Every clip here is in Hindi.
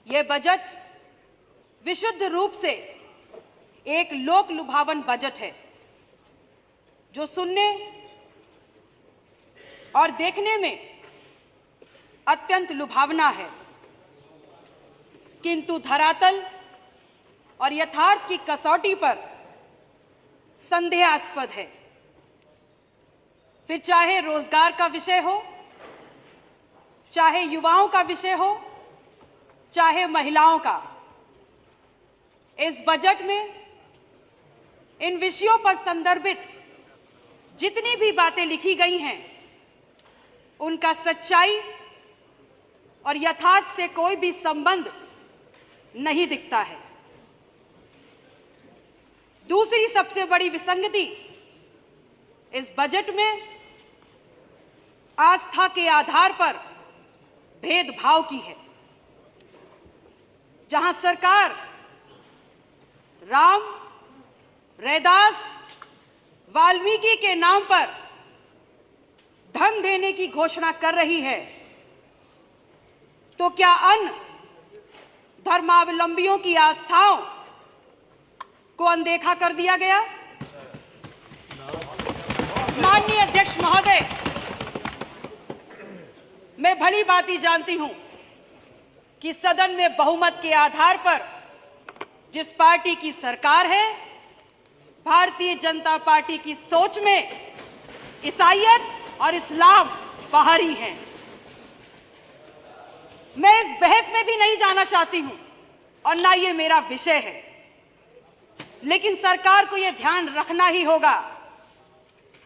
ये बजट विशुद्ध रूप से एक लोक लुभावन बजट है जो सुनने और देखने में अत्यंत लुभावना है, किंतु धरातल और यथार्थ की कसौटी पर संदेहास्पद है। फिर चाहे रोजगार का विषय हो, चाहे युवाओं का विषय हो, चाहे महिलाओं का, इस बजट में इन विषयों पर संदर्भित जितनी भी बातें लिखी गई हैं, उनका सच्चाई और यथार्थ से कोई भी संबंध नहीं दिखता है। दूसरी सबसे बड़ी विसंगति इस बजट में आस्था के आधार पर भेदभाव की है। जहां सरकार राम, रैदास, वाल्मीकि के नाम पर धन देने की घोषणा कर रही है, तो क्या अन्य धर्मावलंबियों की आस्थाओं को अनदेखा कर दिया गया? माननीय अध्यक्ष महोदय, मैं भली भांति जानती हूं कि सदन में बहुमत के आधार पर जिस पार्टी की सरकार है, भारतीय जनता पार्टी की सोच में ईसाईयत और इस्लाम बाहरी हैं। मैं इस बहस में भी नहीं जाना चाहती हूं और ना ये मेरा विषय है, लेकिन सरकार को यह ध्यान रखना ही होगा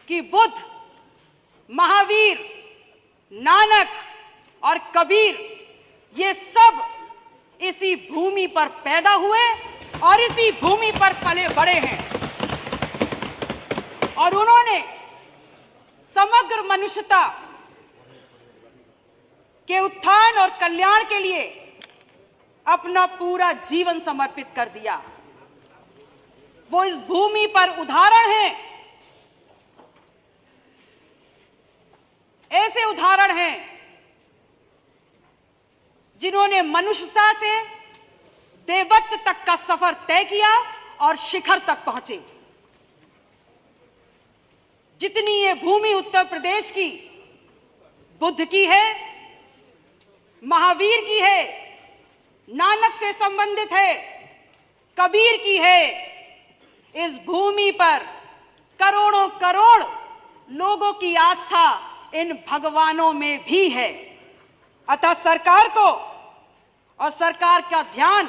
कि बुद्ध, महावीर, नानक और कबीर ये सब इसी भूमि पर पैदा हुए और इसी भूमि पर पले बड़े हैं, और उन्होंने समग्र मनुष्यता के उत्थान और कल्याण के लिए अपना पूरा जीवन समर्पित कर दिया। वो इस भूमि पर उदाहरण हैं, ऐसे उदाहरण हैं जिन्होंने मनुष्यता से देवत्व तक का सफर तय किया और शिखर तक पहुंचे। जितनी ये भूमि उत्तर प्रदेश की बुद्ध की है, महावीर की है, नानक से संबंधित है, कबीर की है, इस भूमि पर करोड़ों करोड़ लोगों की आस्था इन भगवानों में भी है। अतः सरकार को और सरकार का ध्यान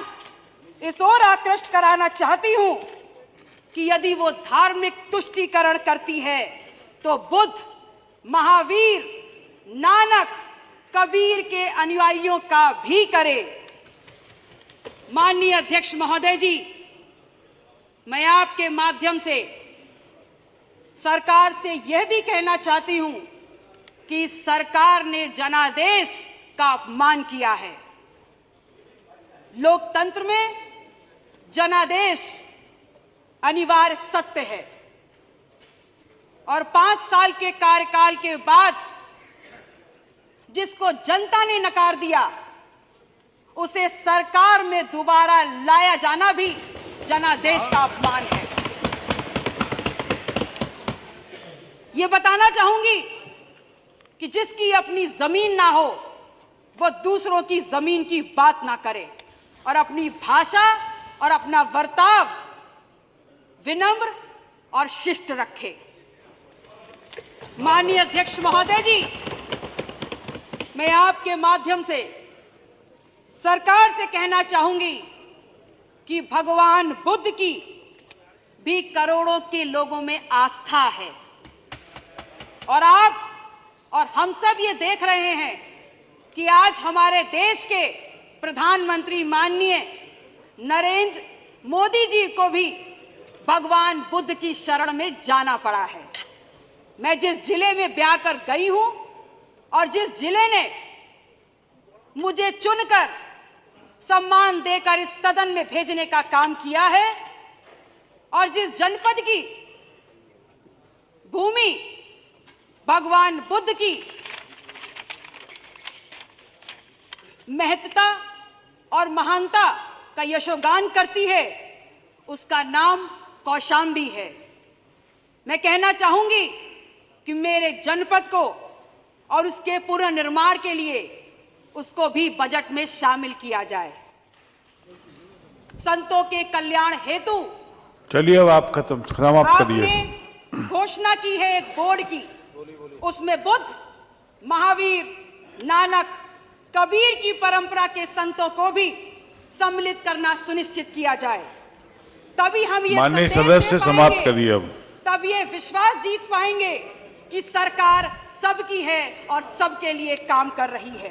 इस ओर आकृष्ट कराना चाहती हूं कि यदि वो धार्मिक तुष्टीकरण करती है तो बुद्ध, महावीर, नानक, कबीर के अनुयायियों का भी करे। माननीय अध्यक्ष महोदय जी, मैं आपके माध्यम से सरकार से यह भी कहना चाहती हूं कि सरकार ने जनादेश का अपमान किया है। लोकतंत्र में जनादेश अनिवार्य सत्य है, और 5 साल के कार्यकाल के बाद जिसको जनता ने नकार दिया, उसे सरकार में दोबारा लाया जाना भी जनादेश का अपमान है। ये बताना चाहूंगी कि जिसकी अपनी जमीन ना हो वो दूसरों की जमीन की बात ना करे और अपनी भाषा और अपना वर्ताव विनम्र और शिष्ट रखे। माननीय अध्यक्ष महोदय जी, मैं आपके माध्यम से सरकार से कहना चाहूंगी कि भगवान बुद्ध की भी करोड़ों के लोगों में आस्था है, और आप और हम सब ये देख रहे हैं कि आज हमारे देश के प्रधानमंत्री माननीय नरेंद्र मोदी जी को भी भगवान बुद्ध की शरण में जाना पड़ा है। मैं जिस जिले में ब्याह कर गई हूं और जिस जिले ने मुझे चुनकर सम्मान देकर इस सदन में भेजने का काम किया है, और जिस जनपद की भूमि भगवान बुद्ध की महत्ता और महानता का यशोगान करती है, उसका नाम कौशाम्बी है। मैं कहना चाहूंगी कि मेरे जनपद को और उसके पुनर्निर्माण के लिए उसको भी बजट में शामिल किया जाए। संतों के कल्याण हेतु चलिए अब आप समाप्त करिए। आपने घोषणा की है एक बोर्ड की, उसमें बुद्ध, महावीर, नानक, कबीर की परंपरा के संतों को भी सम्मिलित करना सुनिश्चित किया जाए। तभी हम ये माननीय संदेश सदस्य दे समाप्त पाएंगे, करिए अब। तब ये विश्वास जीत पाएंगे कि सरकार सबकी है और सबके लिए काम कर रही है।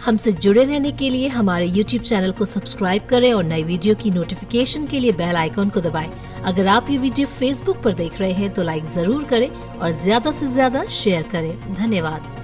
हमसे जुड़े रहने के लिए हमारे YouTube चैनल को सब्सक्राइब करें और नई वीडियो की नोटिफिकेशन के लिए बेल आइकॉन को दबाएं। अगर आप ये वीडियो Facebook पर देख रहे हैं तो लाइक जरूर करें और ज्यादा से ज्यादा शेयर करें। धन्यवाद।